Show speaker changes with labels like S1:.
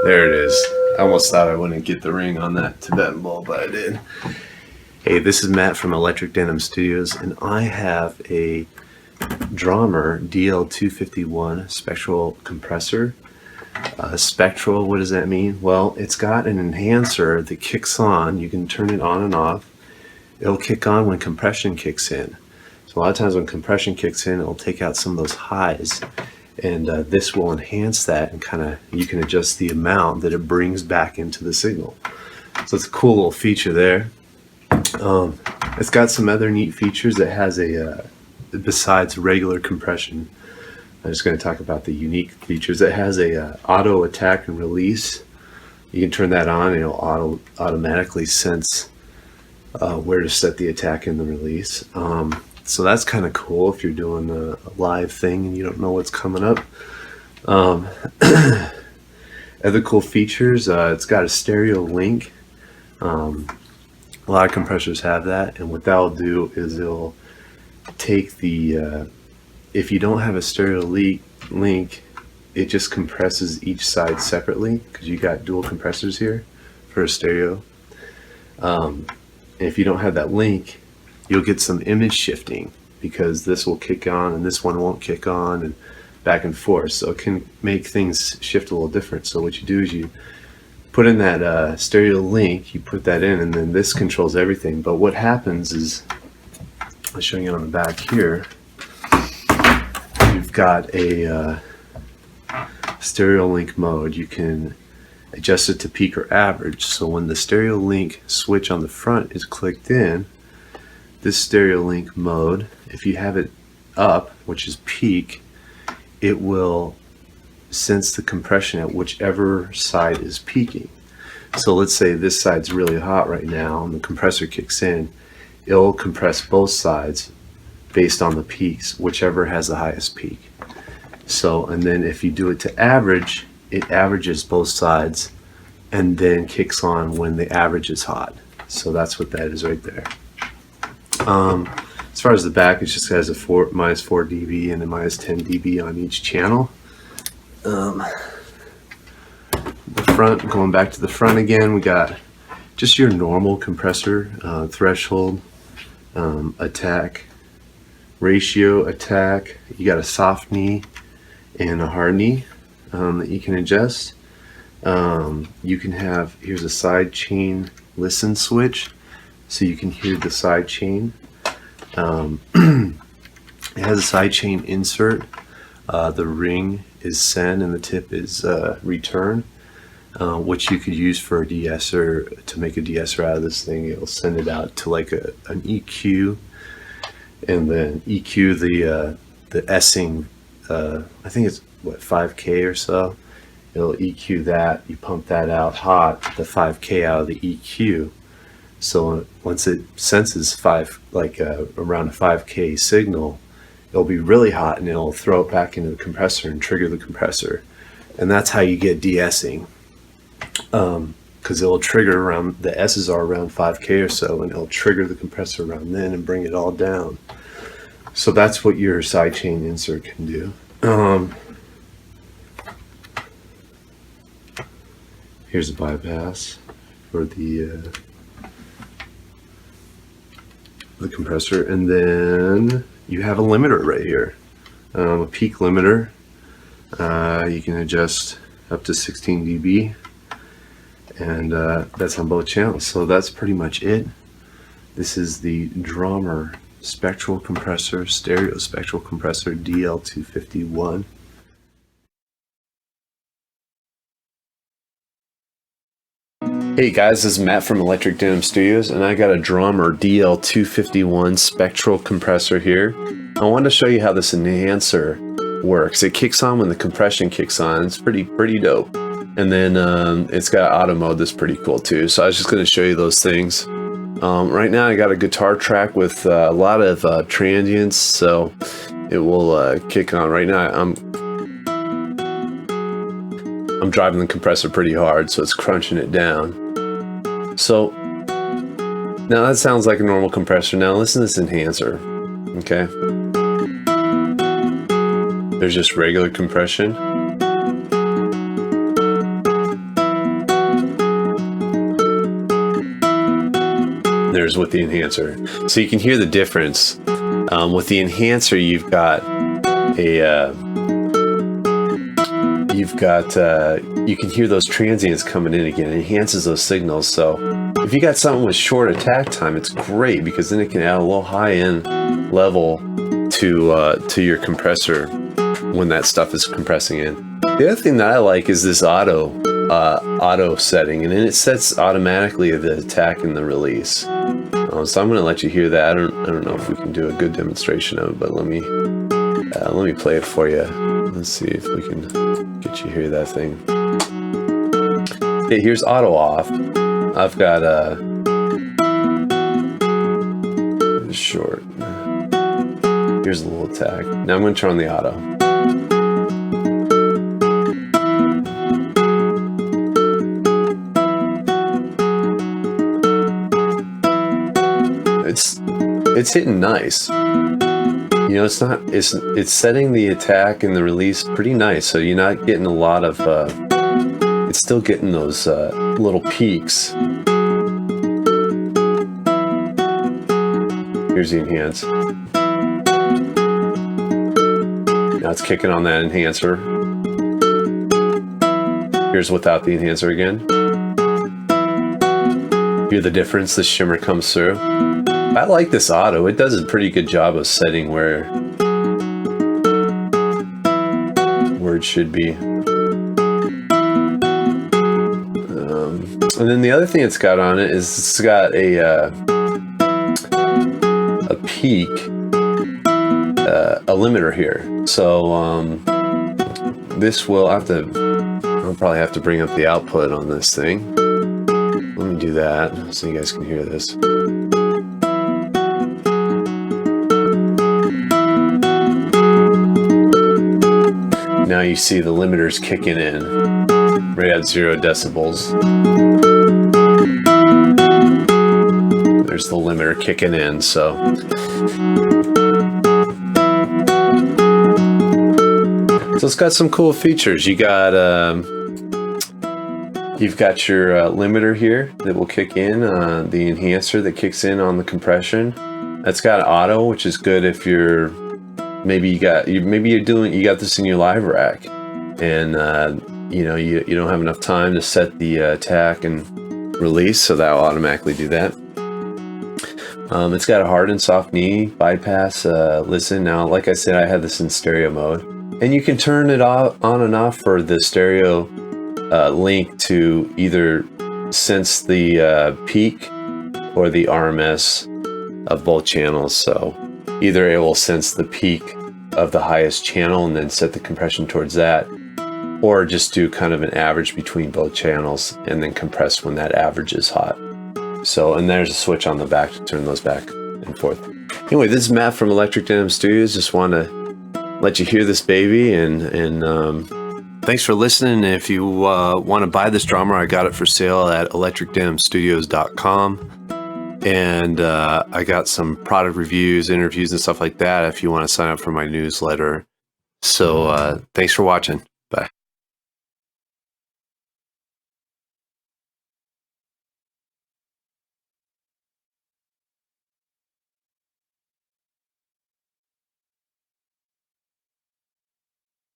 S1: There it is. I almost thought I wouldn't get the ring on that Tibetan bowl, but I did. Hey, this is Matt from Electric Denim Studios, and I have a Drawmer DL251 Spectral Compressor. Spectral, what does that mean? Well, it's got an enhancer that kicks on. You can turn it on and off. It'll kick on when compression kicks in. So a lot of times when compression kicks in, it'll take out some of those highs. And this will enhance that, and you can adjust the amount that it brings back into the signal. So it's a cool little feature there. It's got some other neat features. It has besides regular compression, I'm just going to talk about the unique features. It has a auto attack and release. You can turn that on and it'll automatically sense where to set the attack and the release. So that's kind of cool if you're doing a live thing and you don't know what's coming up. Other cool features, it's got a stereo link. A lot of compressors have that, and what that'll do is it'll take the, if you don't have a stereo link, it just compresses each side separately, because you got dual compressors here for a stereo. And if you don't have that link, you'll get some image shifting, because this will kick on and this one won't kick on, and back and forth. So it can make things shift a little different. So what you do is you put in that stereo link, you put that in, and then this controls everything. But what happens is, I'm showing it on the back here, you've got a stereo link mode. You can adjust it to peak or average. So when the stereo link switch on the front is clicked in, this stereo link mode, if you have it up, which is peak, it will sense the compression at whichever side is peaking. So let's say this side's really hot right now and the compressor kicks in, it'll compress both sides based on the peaks, whichever has the highest peak. So, and then if you do it to average, it averages both sides and then kicks on when the average is hot. So that's what that is right there. As far as the back, it just has a minus 4 dB and a minus 10 dB on each channel. The front, going back to the front again, we got just your normal compressor, threshold, attack, ratio, attack. You got a soft knee and a hard knee that you can adjust. You can have, here's a side chain listen switch, so you can hear the side chain. It has a side chain insert. The ring is send and the tip is return, which you could use for a de-esser, to make a de-esser out of this thing. It'll send it out to like an EQ, and then EQ the S-ing, I think it's what, 5K or so. It'll EQ that, you pump that out hot, the 5K out of the EQ. So once it senses around a 5K signal, it'll be really hot and it'll throw it back into the compressor and trigger the compressor. And that's how you get de-essing, because it'll trigger around, the S's are around 5K or so, and it'll trigger the compressor around then and bring it all down. So that's what your side chain insert can do. Here's a bypass for the compressor, and then you have a limiter right here, a peak limiter. You can adjust up to 16 dB, and that's on both channels. So that's pretty much it. This is the Drawmer Spectral Compressor, Stereo Spectral Compressor DL251. Hey guys, this is Matt from Electric Denim Studios, and I got a Drawmer DL251 Spectral Compressor here. I wanted to show you how this enhancer works. It kicks on when the compression kicks on. It's pretty dope. And then it's got auto mode that's pretty cool too. So I was just going to show you those things. Right now I got a guitar track with a lot of transients, so it will kick on. Right now I'm driving the compressor pretty hard, so it's crunching it down. So now that sounds like a normal compressor. Now listen to this enhancer. Okay, there's just regular compression. limiters with the enhancer. So you can hear the difference. With the enhancer, you can hear those transients coming in again. It enhances those signals. So if you got something with short attack time, it's great because then it can add a little high-end level to your compressor when that stuff is compressing in. The other thing that I like is this auto setting, and then it sets automatically the attack and the release. So I'm going to let you hear that. I don't know if we can do a good demonstration of it, but let me play it for you. Let's see if we can get you to hear that thing. Okay, here's auto off. I've got short. Here's a little attack. Now I'm going to turn on the auto. It's hitting nice. You know, it's setting the attack and the release pretty nice. So you're not getting a lot of. It's still getting those little peaks. Here's the enhance. Now it's kicking on that enhancer. Here's without the enhancer again. Hear the difference? The shimmer comes through. I like this auto. It does a pretty good job of setting where it should be. And then the other thing it's got on it is it's got a peak, a limiter here. So this will I'll probably have to bring up the output on this thing. Let me do that so you guys can hear this. Now you see the limiters kicking in right at 0 decibels. There's the limiter kicking in, so it's got some cool features. You've got your limiter here that will kick in, the enhancer that kicks in on the compression. That's got auto, which is good if you're maybe you got this in your live rack, and you don't have enough time to set the attack and release, so that will automatically do that. It's got a hard and soft knee bypass. Listen, now, like I said, I have this in stereo mode, and you can turn it on and off for the stereo link to either sense the peak or the RMS of both channels. So either it will sense the peak of the highest channel and then set the compression towards that, or just do kind of an average between both channels and then compress when that average is hot. So, and there's a switch on the back to turn those back and forth. Anyway, this is Matt from Electric Denim Studios. Just want to let you hear this baby, and thanks for listening. If you want to buy this Drawmer, I got it for sale at electricdenimstudios.com. And I got some product reviews, interviews, and stuff like that if you want to sign up for my newsletter. So thanks for watching.